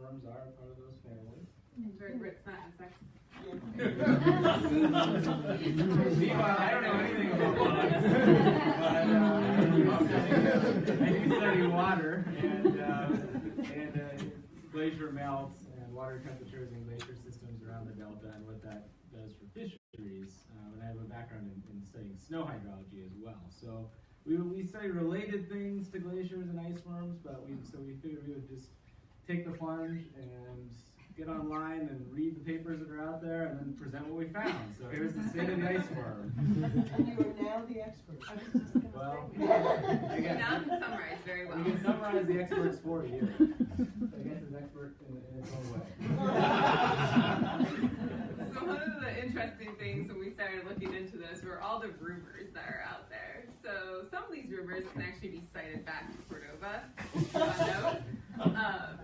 iceworms are part of those families. Invertebrates, not insects. Meanwhile, I don't know anything about bugs, but I do study water and glacier melts and water temperatures and glacier systems around the delta and what that does for fisheries. And I have a background in studying snow hydrology as well. So we study related things to glaciers and iceworms, but we figured we would just take the plunge and get online and read the papers that are out there and then present what we found. So here's the state of the iceworm. And you are now the expert. I was just going to Well, Now can summarize very well. We can summarize the experts for you. I guess it's expert in its own way. So one of the interesting things when we started looking into this were all the rumors that are out there. So some of these rumors can actually be cited back to Cordova.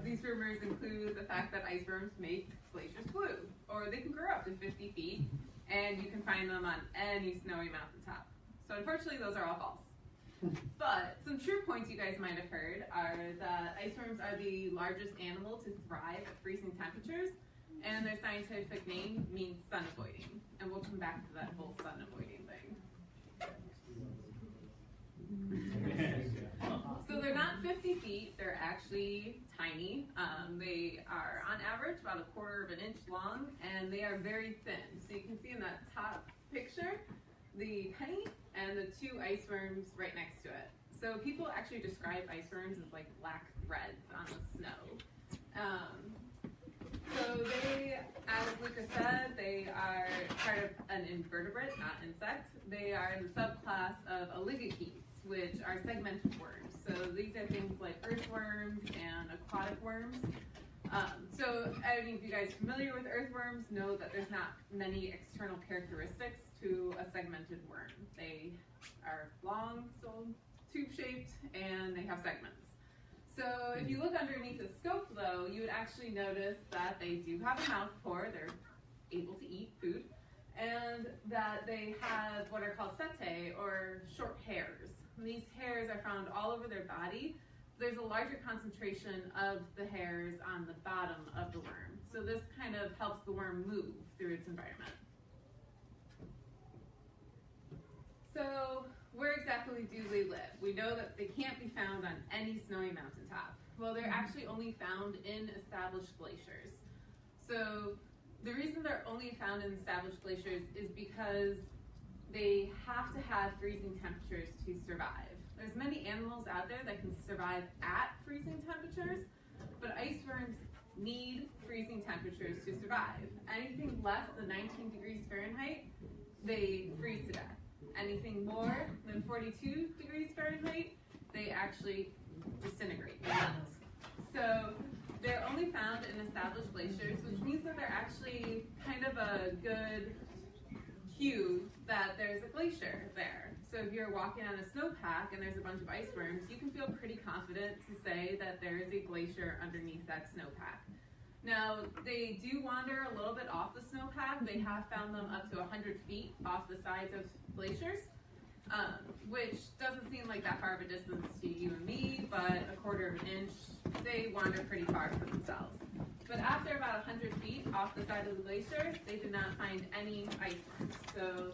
These rumors include the fact that iceworms make glaciers blue, or they can grow up to 50 feet, and you can find them on any snowy mountaintop. So unfortunately, those are all false. But some true points you guys might have heard are that iceworms are the largest animal to thrive at freezing temperatures, and their scientific name means sun avoiding. And we'll come back to that whole sun avoiding thing. So they're not 50 feet, they're actually tiny. They are on average about 1/4 of an inch long, and they are very thin. So you can see in that top picture, the penny and the 2 iceworms right next to it. So people actually describe iceworms as like black threads on the snow. So they, as Luca said, they are part of an invertebrate, not insect. They are the subclass of oligochaetes, which are segmented worms. So these are things like earthworms and aquatic worms. So I mean, if you guys are familiar with earthworms, know that there's not many external characteristics to a segmented worm. They are long, so tube-shaped, and they have segments. So if you look underneath the scope, though, you would actually notice that they do have a mouth pore. They're able to eat food. And that they have what are called setae, or short hairs. And these hairs are found all over their body. There's a larger concentration of the hairs on the bottom of the worm. So this kind of helps the worm move through its environment. So where exactly do they live? We know that they can't be found on any snowy mountaintop. Well, they're actually only found in established glaciers. So the reason they're only found in established glaciers is because they have to have freezing temperatures to survive. There's many animals out there that can survive at freezing temperatures, but iceworms need freezing temperatures to survive. Anything less than 19 degrees Fahrenheit, they freeze to death. Anything more than 42 degrees Fahrenheit, they actually disintegrate. They melt. So they're only found in established glaciers, which means that they're actually kind of a good cue that there's a glacier there. So if you're walking on a snowpack and there's a bunch of iceworms, you can feel pretty confident to say that there is a glacier underneath that snowpack. Now, they do wander a little bit off the snowpack. They have found them up to 100 feet off the sides of glaciers, which doesn't seem like that far of a distance to you and me, but 1/4 of an inch, they wander pretty far for themselves. But after about 100 feet off the side of the glacier, they did not find any iceworms. So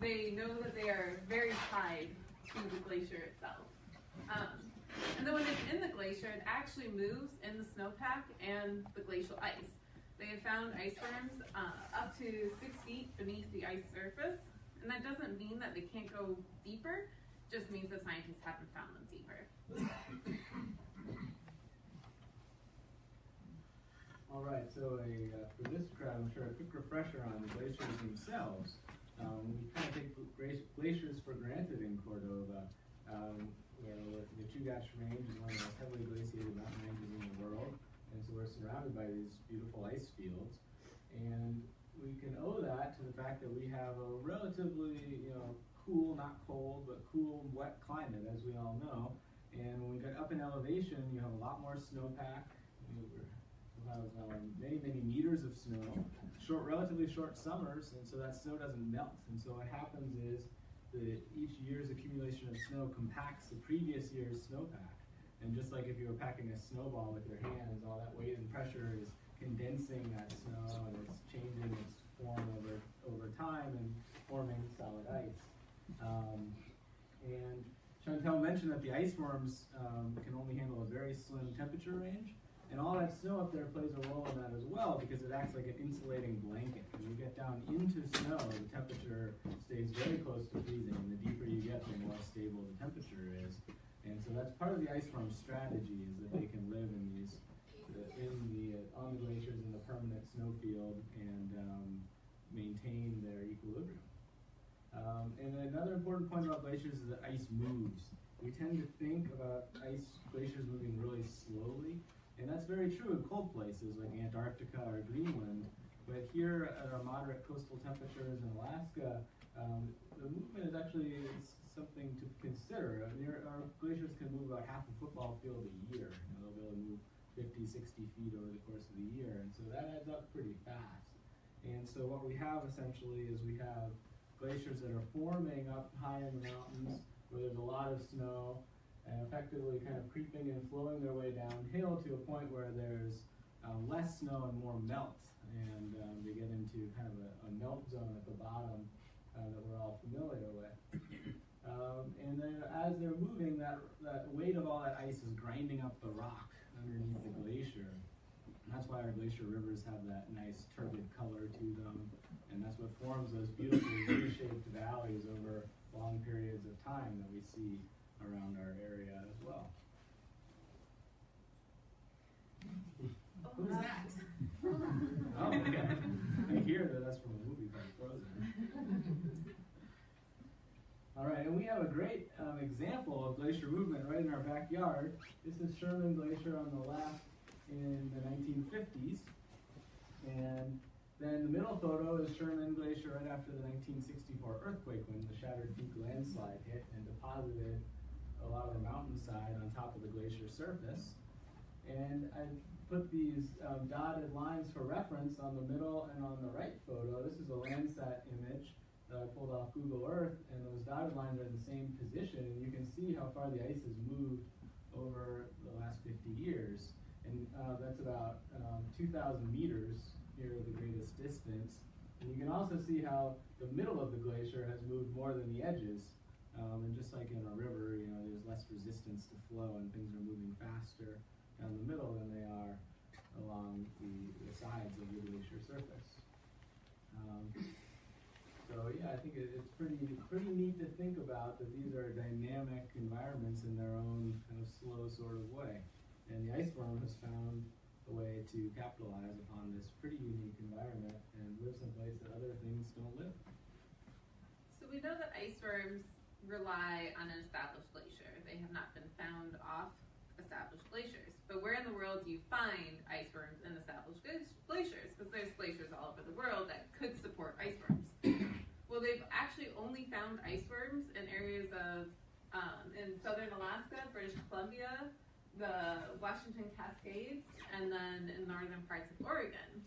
they know that they are very tied to the glacier itself. And then when it's in the glacier, it actually moves in the snowpack and the glacial ice. They have found iceworms up to 6 feet beneath the ice surface, and that doesn't mean that they can't go deeper, just means that scientists haven't found them deeper. All right, so for this crowd, I'm sure a quick refresher on the glaciers themselves. We kind of take glaciers for granted in Cordova. The Chugach Range is one of the most heavily glaciated mountain ranges in the world, and so we're surrounded by these beautiful ice fields. And we can owe that to the fact that we have a relatively, cool, not cold, but cool, wet climate, as we all know. And when we get up in elevation, you have a lot more snowpack. We'll have many, many meters of snow, relatively short summers, and so that snow doesn't melt. And so what happens is that each year's accumulation of snow compacts the previous year's snowpack. And just like if you were packing a snowball with your hands, all that weight and pressure pressure is condensing that snow, and it's changing its form over time and forming solid ice. And Chantel mentioned that the ice worms can only handle a very slim temperature range, and all that snow up there plays a role in that as well, because it acts like an insulating blanket. When you get down into snow, the temperature stays very close to freezing, and the deeper you get, the more stable the temperature is. And so that's part of the ice worm's strategy, is that they can live in these, on the glaciers in the permanent snow field and maintain their equilibrium. And another important point about glaciers is that ice moves. We tend to think about glaciers moving really slowly, and that's very true in cold places like Antarctica or Greenland. But here at our moderate coastal temperatures in Alaska, the movement is actually something to consider. I mean, our glaciers can move about half a football field a year. They'll be able to move 50, 60 feet over the course of the year, and so that adds up pretty fast. And so what we have essentially is we have glaciers that are forming up high in the mountains where there's a lot of snow, and effectively kind of creeping and flowing their way downhill to a point where there's less snow and more melt, and they get into kind of a melt zone at the bottom that we're all familiar with. And then as they're moving, that weight of all that ice is grinding up the rock underneath the glacier. And that's why our glacier rivers have that nice turbid color to them, and that's what forms those beautiful V-shaped valleys over long periods of time that we see around our area as well. Who's that? Oh, okay. I hear that that's from a movie called Frozen. All right, and we have a great example of glacier movement right in our backyard. This is Sherman Glacier on the left in the 1950s, and then the middle photo is Sherman Glacier right after the 1964 earthquake, when the Shattered Peak landslide hit and deposited a lot of the mountainside on top of the glacier surface. And I put these dotted lines for reference on the middle and on the right photo. This is a Landsat image that I pulled off Google Earth, and those dotted lines are in the same position, and you can see how far the ice has moved over the last 50 years. And that's about 2,000 meters here, the greatest distance. And you can also see how the middle of the glacier has moved more than the edges. And just like in a river, there's less resistance to flow, and things are moving faster down the middle than they are along the sides of the glacier surface. So yeah, I think it's pretty neat to think about that these are dynamic environments in their own kind of slow sort of way. And the ice worm has found a way to capitalize upon this pretty unique environment and live someplace that other things don't live. So we know that ice worms rely on an established glacier. They have not been found off established glaciers. But where in the world do you find ice worms in established glaciers? Because there's glaciers all over the world that could support ice worms. Well, they've actually only found ice worms in areas of, in southern Alaska, British Columbia, the Washington Cascades, and then in northern parts of Oregon.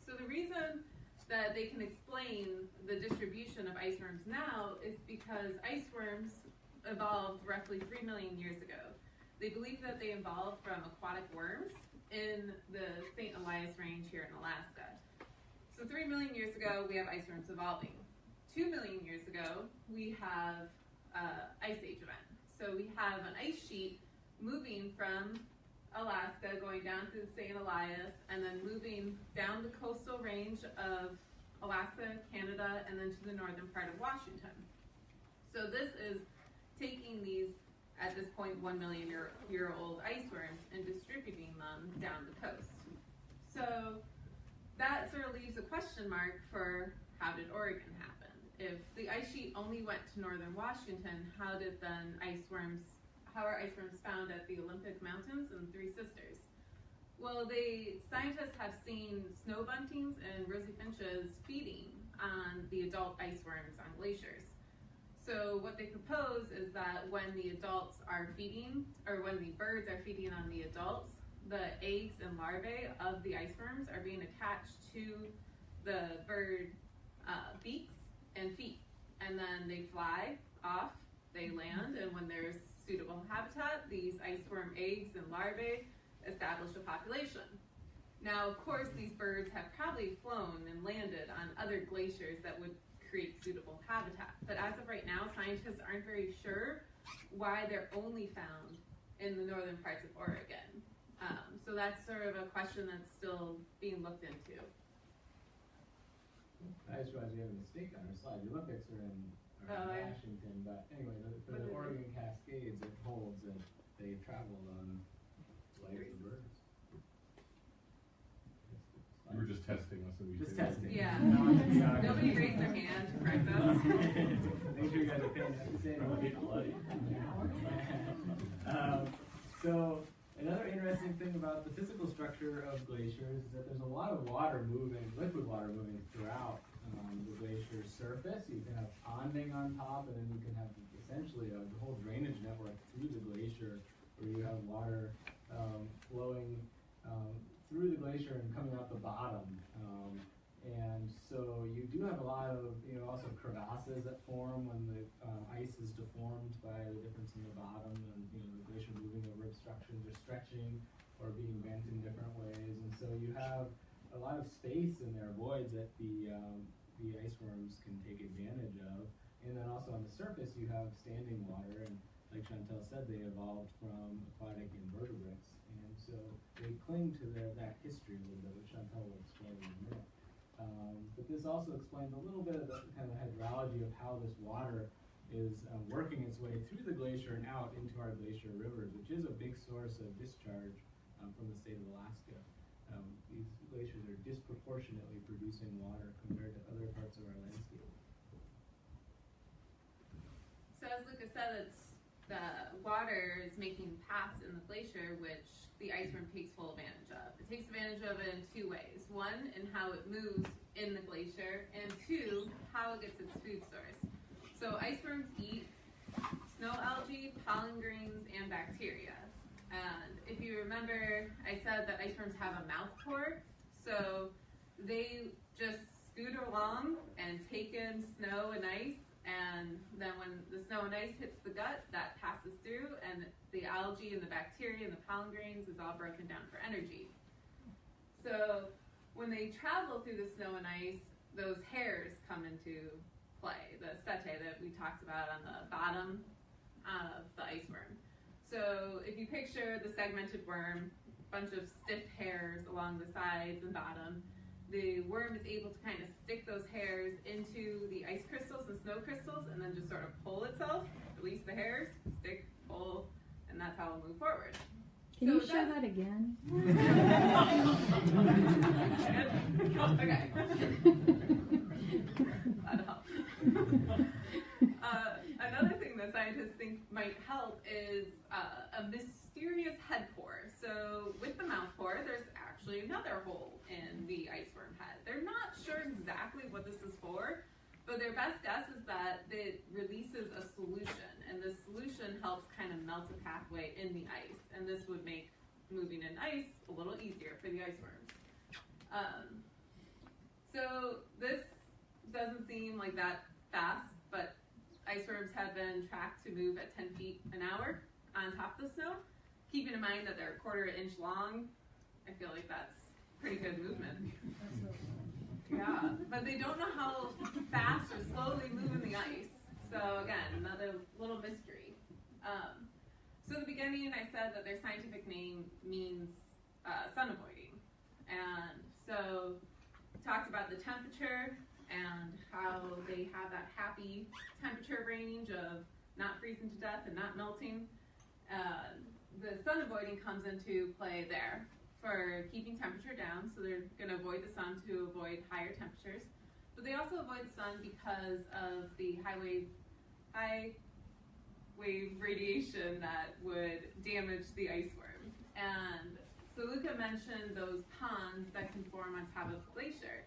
So the reason that they can explain the distribution of ice worms now is because ice worms evolved roughly 3 million years ago. They believe that they evolved from aquatic worms in the St. Elias Range here in Alaska. So 3 million years ago, we have ice worms evolving. 2 million years ago, we have ice age event. So we have an ice sheet moving from Alaska, going down through the St. Elias, and then moving down the coastal range of Alaska, Canada, and then to the northern part of Washington. So this is taking these, at this point, 1 million year old ice worms and distributing them down the coast. So that sort of leaves a question mark for how did Oregon happen? If the ice sheet only went to northern Washington, how are ice worms found at the Olympic Mountains and Three Sisters? Well, scientists have seen snow buntings and rosy finches feeding on the adult ice worms on glaciers. So what they propose is that when the adults are feeding, or when the birds are feeding on the adults, the eggs and larvae of the ice worms are being attached to the bird beaks and feet. And then they fly off, they land, and when there's suitable habitat, these ice worm eggs and larvae establish a population. Now, of course, these birds have probably flown and landed on other glaciers that would create suitable habitat. But as of right now, scientists aren't very sure why they're only found in the northern parts of Oregon. So that's sort of a question that's still being looked into. I just realized we have a mistake on our slide. The Olympics are in Washington, but anyway, for the Oregon Cascades, it holds that they traveled on flights of birds. You were just testing us. Just testing. Yeah. No, Nobody raised their hand to correct us. Make sure you guys are paying attention. So another interesting thing about the physical structure of glaciers is that there's a lot of water moving, liquid water moving throughout the glacier surface. You can have ponding on top, and then you can have essentially a whole drainage network through the glacier where you have water flowing through the glacier and coming out the bottom. And so you do have a lot of, also crevasses that form when the ice is deformed by the difference in the bottom, and the glacier moving over obstructions or stretching or being bent in different ways. And so you have a lot of space in there, voids that the iceworms can take advantage of. And then also on the surface you have standing water, and like Chantel said, they evolved from aquatic invertebrates. And so they cling to that history a little bit, which Chantel will explain in a minute. But this also explains a little bit of the kind of hydrology of how this water is working its way through the glacier and out into our glacier rivers, which is a big source of discharge from the state of Alaska. These glaciers are disproportionately producing water compared to other parts of our landscape. So as Luca said, the water is making paths in the glacier, which the iceworm takes full advantage of. It takes advantage of it in two ways. One, in how it moves in the glacier, and two, how it gets its food source. So iceworms eat snow algae, pollen grains, and bacteria. And if you remember, I said that iceworms have a mouth pore, so they just scoot along and take in snow and ice, and then when the snow and ice hits the gut, that passes through, and the algae and the bacteria and the pollen grains is all broken down for energy. So when they travel through the snow and ice, those hairs come into play, the setae that we talked about on the bottom of the iceworm. So if you picture the segmented worm, a bunch of stiff hairs along the sides and bottom, the worm is able to kind of stick those hairs into the ice crystals and snow crystals and then just sort of pull itself, release the hairs, stick, pull, and that's how it'll move forward. Can you show that again? Okay. That'll help. Another thing that scientists think might help is a mysterious head pore. So with the mouth pore, there's actually another hole in the iceworm head. They're not sure exactly what this is for, but their best guess is that it releases a solution, and the solution helps kind of melt a pathway in the ice, and this would make moving in ice a little easier for the iceworms. So this doesn't seem like that fast, but iceworms have been tracked to move at 10 feet an hour on top of the snow. Keeping in mind that they're a quarter inch long, I feel like that's pretty good movement. Yeah, but they don't know how fast or slow they move in the ice. So again, another little mystery. So in the beginning, I said that their scientific name means sun avoiding. And so talked about the temperature and how they have that happy temperature range of not freezing to death and not melting. The sun avoiding comes into play there for keeping temperature down, so they're going to avoid the sun to avoid higher temperatures. But they also avoid the sun because of the high wave radiation that would damage the iceworm. And so Luca mentioned those ponds that can form on top of the glacier.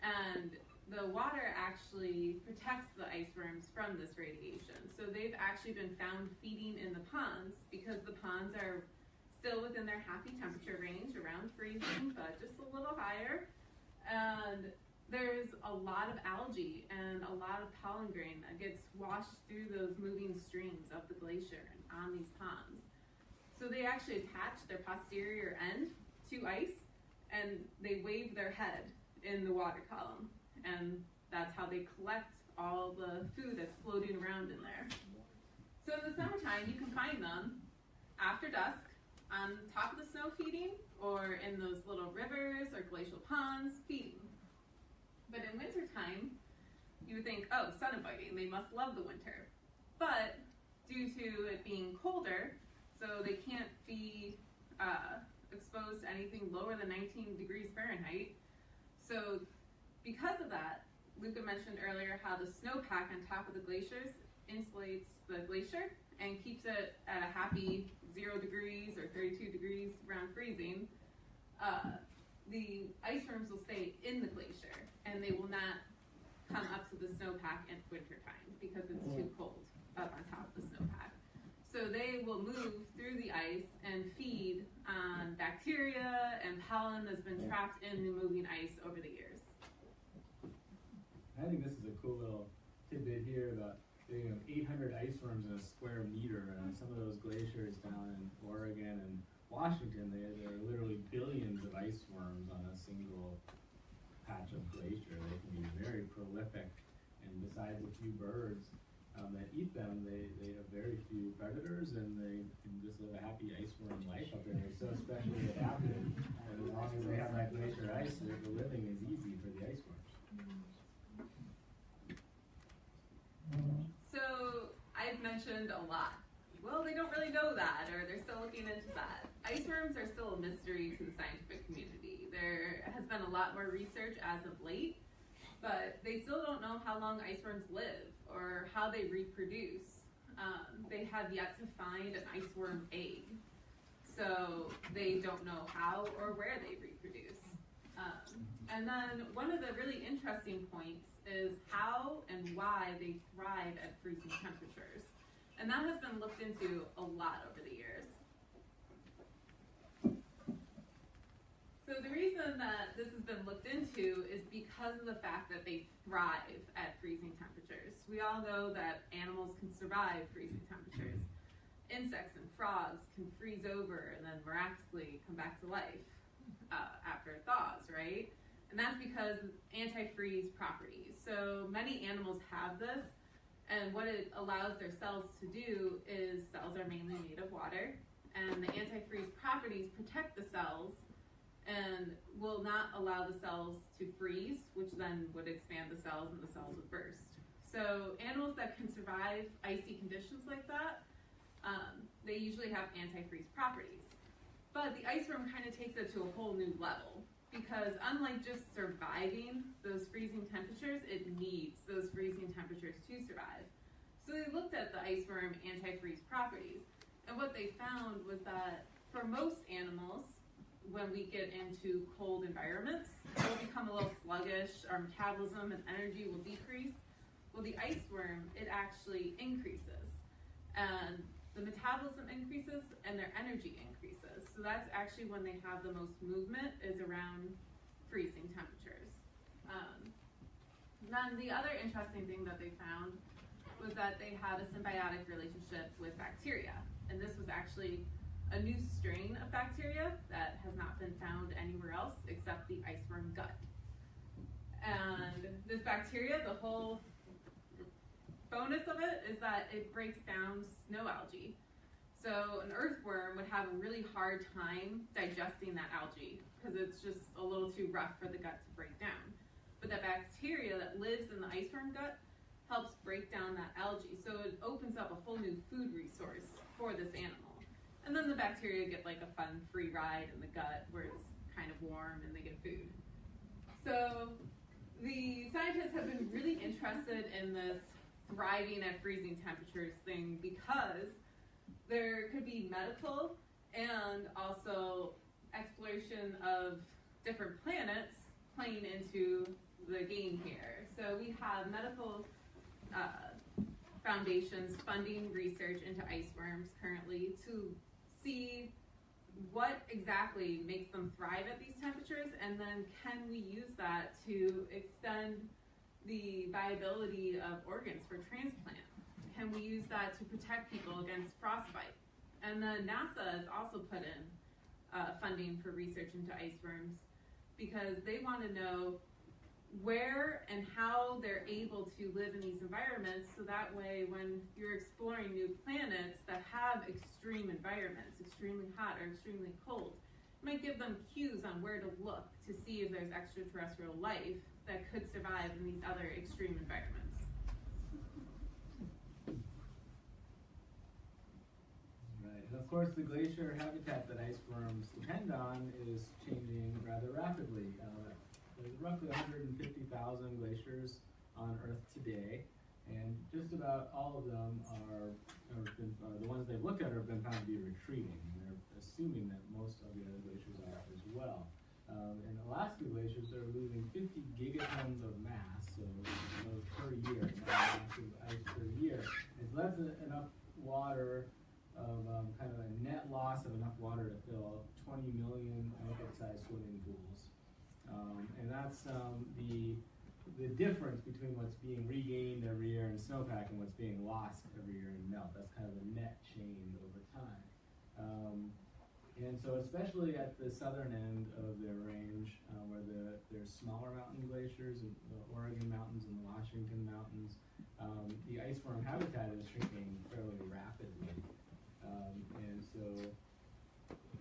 And the water actually protects the iceworms from this radiation. So they've actually been found feeding in the ponds because the ponds are still within their happy temperature range, around freezing, but just a little higher. And there's a lot of algae and a lot of pollen grain that gets washed through those moving streams of the glacier and on these ponds. So they actually attach their posterior end to ice, and they wave their head in the water column, and that's how they collect all the food that's floating around in there. So in the summertime, you can find them after dusk on top of the snow feeding, or in those little rivers or glacial ponds feeding. But in wintertime, you would think, oh, sun inviting, they must love the winter. But due to it being colder, so they can't be exposed to anything lower than 19 degrees Fahrenheit. So because of that, Luca mentioned earlier how the snowpack on top of the glaciers insulates the glacier and keeps it at a happy 0 degrees or 32 degrees around freezing. The iceworms will stay in the glacier, and they will not come up to the snowpack in wintertime because it's too cold up on top of the snowpack. So they will move through the ice and feed on bacteria and pollen that's been trapped in the moving ice over the years. I think this is a cool little tidbit here about 800 iceworms in a square meter. Some of those glaciers down in Oregon and Washington, there are literally billions of iceworms on a single patch of glacier. They can be very prolific, and besides a few birds that eat them, they have very few predators, and they can just live a happy iceworm life up there. They're so specially adapted, and as long as they have that glacier ice, the living is easy for the iceworms. So I've mentioned a lot. Well, they don't really know that, or they're still looking into that. Iceworms are still a mystery to the scientific community. There has been a lot more research as of late, but they still don't know how long iceworms live or how they reproduce. They have yet to find an iceworm egg, so they don't know how or where they reproduce. And then one of the really interesting points is how and why they thrive at freezing temperatures. And that has been looked into a lot over the years. So the reason that this has been looked into is because of the fact that they thrive at freezing temperatures. We all know that animals can survive freezing temperatures. Insects and frogs can freeze over and then miraculously come back to life after it thaws, right? And that's because of antifreeze properties. So many animals have this, and what it allows their cells to do is, cells are mainly made of water, and the antifreeze properties protect the cells and will not allow the cells to freeze, which then would expand the cells and the cells would burst. So animals that can survive icy conditions like that, they usually have antifreeze properties. But the iceworm kind of takes it to a whole new level, because unlike just surviving those freezing temperatures, it needs those freezing temperatures to survive. So they looked at the iceworm antifreeze properties, and what they found was that for most animals, when we get into cold environments, we'll become a little sluggish, our metabolism and energy will decrease. Well, the iceworm, it actually increases. And the metabolism increases and their energy increases. So that's actually when they have the most movement, is around freezing temperatures. Then the other interesting thing that they found was that they had a symbiotic relationship with bacteria. And this was actually a new strain of bacteria that has not been found anywhere else except the iceworm gut. And this bacteria, the whole bonus of it is that it breaks down snow algae. So an earthworm would have a really hard time digesting that algae because it's just a little too rough for the gut to break down. But that bacteria that lives in the iceworm gut helps break down that algae. So it opens up a whole new food resource for this animal. And then the bacteria get like a fun free ride in the gut where it's kind of warm and they get food. So the scientists have been really interested in this thriving at freezing temperatures thing because there could be medical and also exploration of different planets playing into the game here. So we have medical foundations funding research into iceworms currently to see what exactly makes them thrive at these temperatures, and then can we use that to extend the viability of organs for transplant? Can we use that to protect people against frostbite? And then NASA has also put in funding for research into iceworms because they want to know where and how they're able to live in these environments, so that way when you're exploring new planets that have extreme environments, extremely hot or extremely cold, it might give them cues on where to look to see if there's extraterrestrial life that could survive in these other extreme environments. Right, and of course the glacier habitat that ice worms depend on is changing rather rapidly. There's roughly 150,000 glaciers on Earth today, and just about all of them the ones they've looked at have been found to be retreating, and they're assuming that most of the other glaciers are as well. In Alaska glaciers, they're losing 50 gigatons of mass, so per year, massive ice per year. It's less than enough water of kind of a net loss of enough water to fill 20 million Olympic-sized swimming pools. And that's the difference between what's being regained every year in snowpack and what's being lost every year in melt. That's kind of the net change over time. And so especially at the southern end of their range, where there's smaller mountain glaciers, the Oregon mountains and the Washington mountains, the ice worm habitat is shrinking fairly rapidly. And so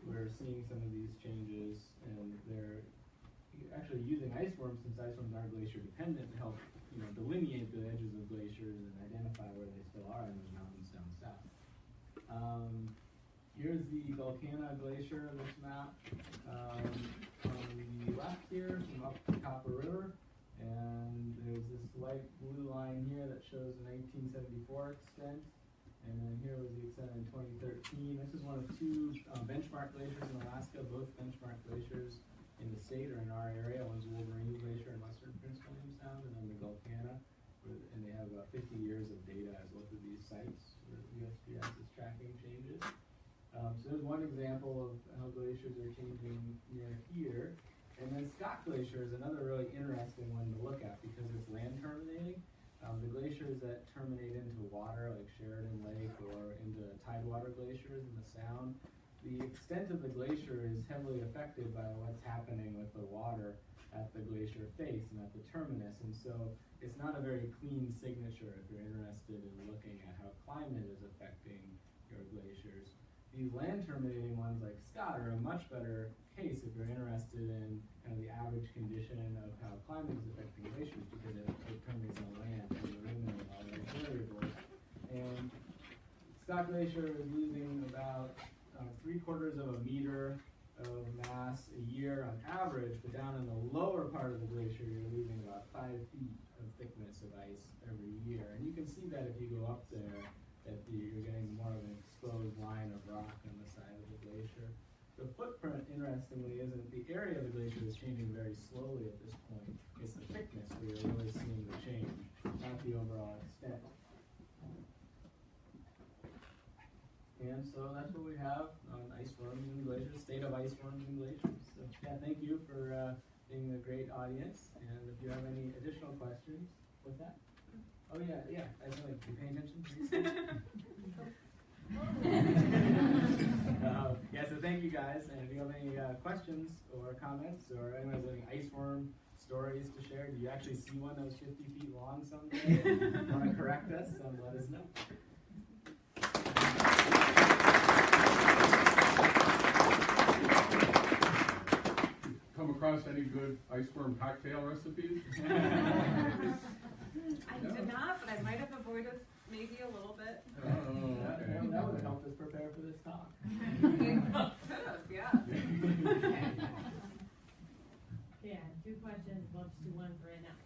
we're seeing some of these changes, and they're actually using ice worms, since ice worms are glacier dependent, to help delineate the edges of glaciers and identify where they still are in those mountains down south. Here's the Volcana Glacier on this map. On the left here, from up the Copper River, and there's this light blue line here that shows the 1974 extent, and then here was the extent in 2013. This is one of two benchmark glaciers in Alaska. Both benchmark glaciers in the state or in our area. One's Wolverine Glacier in western Prince William Sound, and then the Volcana, and they have about 50 years of data at both of these sites where USGS is tracking changes. So there's one example of how glaciers are changing near here. And then Scott Glacier is another really interesting one to look at because it's land terminating. The glaciers that terminate into water, like Sheridan Lake, or into tidewater glaciers in the Sound, the extent of the glacier is heavily affected by what's happening with the water at the glacier face and at the terminus, and so it's not a very clean signature if you're interested in looking at how climate is affecting your glaciers. These land terminating ones like Scott are a much better case if you're interested in kind of the average condition of how climate is affecting glaciers, because it terminates on land and eliminating all those variables. And Scott Glacier is losing about 3/4 of a meter of mass a year on average, but down in the lower part of the glacier, you're losing about 5 feet of thickness of ice every year. And you can see that if you go up there, that you're getting more of an exposed line of rock on the side of the glacier. The footprint, interestingly, isn't the area of the glacier is changing very slowly at this point. It's the thickness where you're really seeing the change, not the overall extent. And so that's what we have on ice worms and glaciers, state of ice worms and glaciers. So yeah, thank you for being a great audience. And if you have any additional questions, what's that? Oh yeah, I feel like you're paying attention, please. Yeah, so thank you guys. And if you have any questions or comments, or anyone has any ice worm stories to share, do you actually see one that was 50 feet long someday and want to correct us, let us know. Come across any good ice worm cocktail recipes? I did not, but I might have avoided maybe a little bit. Oh, okay. That would have helped us prepare for this talk. It could have, yeah. Yeah, 2 questions. We'll just do one for right now.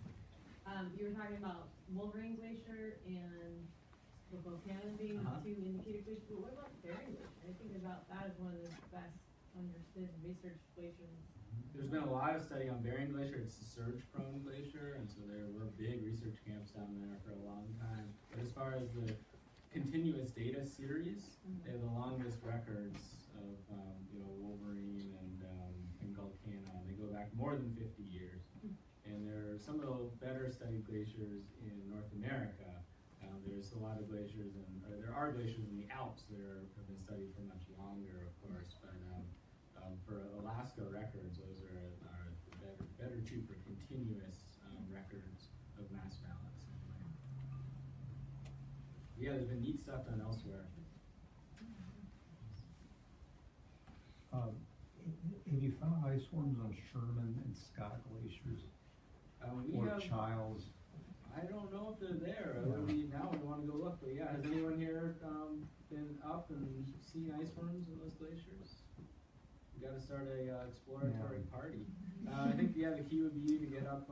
You were talking about Wolverine Glacier and the Volcano being 2 indicated glaciers, but what about Bering Glacier? I think about that as one of the best understood research glaciers. There's been a lot of study on Bering Glacier. It's a surge-prone glacier, and so there were big research camps down there for a long time. But as far as the continuous data series, they have the longest records of Wolverine and Volcano. They go back more than 50 years. And there are some of the better studied glaciers in North America. There's a lot of glaciers, there are glaciers in the Alps that have been studied for much longer, of course. But for Alaska records, those are the continuous records of mass balance. Anyway. Yeah, there's been neat stuff done elsewhere. Have you found ice worms on Sherman and Scott glaciers? Or Childs? I don't know if they're there. Yeah. Now we want to go look. But yeah, has anyone here been up and seen ice worms in those glaciers? We got to start a exploratory party. I think the key would be to get up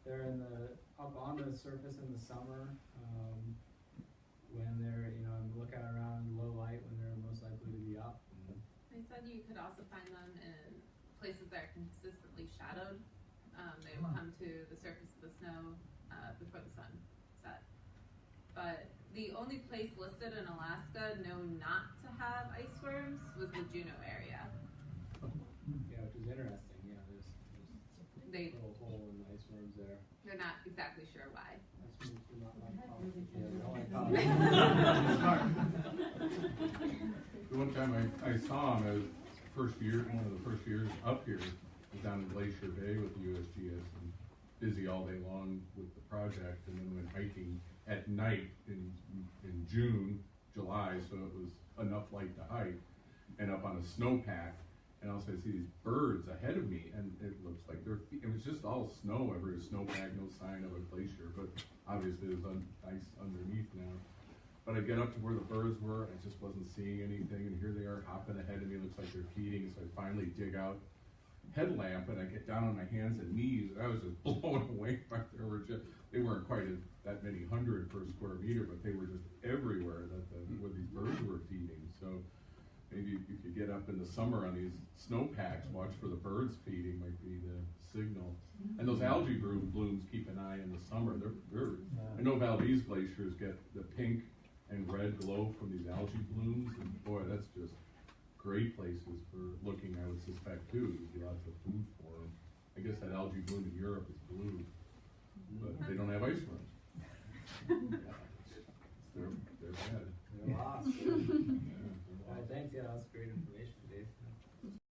there up on the surface in the summer when they're look out around low light when they're most likely to be up. They said you could also find them in places that are consistently shadowed. They would come to the surface of the snow before the sun set. But the only place listed in Alaska known not to have ice worms was the Juneau area. Yeah, which is interesting. Yeah, there's a little hole in the ice worms there. They're not exactly sure why. That's not like politics. Yeah, They don't like politics. The one time I saw him as one of the first years up here was down in Glacier Bay with the USGS and busy all day long with the project, and then went hiking at night in June, July, so it was enough light to hike, and up on a snowpack, and also I see these birds ahead of me, and it looks like it was just all snow over a snowpack, no sign of a glacier, but obviously there's ice underneath now. But I get up to where the birds were, I just wasn't seeing anything, and here they are hopping ahead of me, looks like they're feeding, so I finally dig out headlamp, and I get down on my hands and knees, and I was just blown away. They weren't quite that many hundred per square meter, but they were just everywhere where these birds were feeding. So maybe if you get up in the summer on these snowpacks, watch for the birds feeding might be the signal. And those algae blooms, keep an eye in the summer. I know Valdez glaciers get the pink and red glow from these algae blooms, and boy, that's just great places for looking, I would suspect too. There'd be lots of food for them. I guess that algae bloom in Europe is blue, but they don't have ice worms.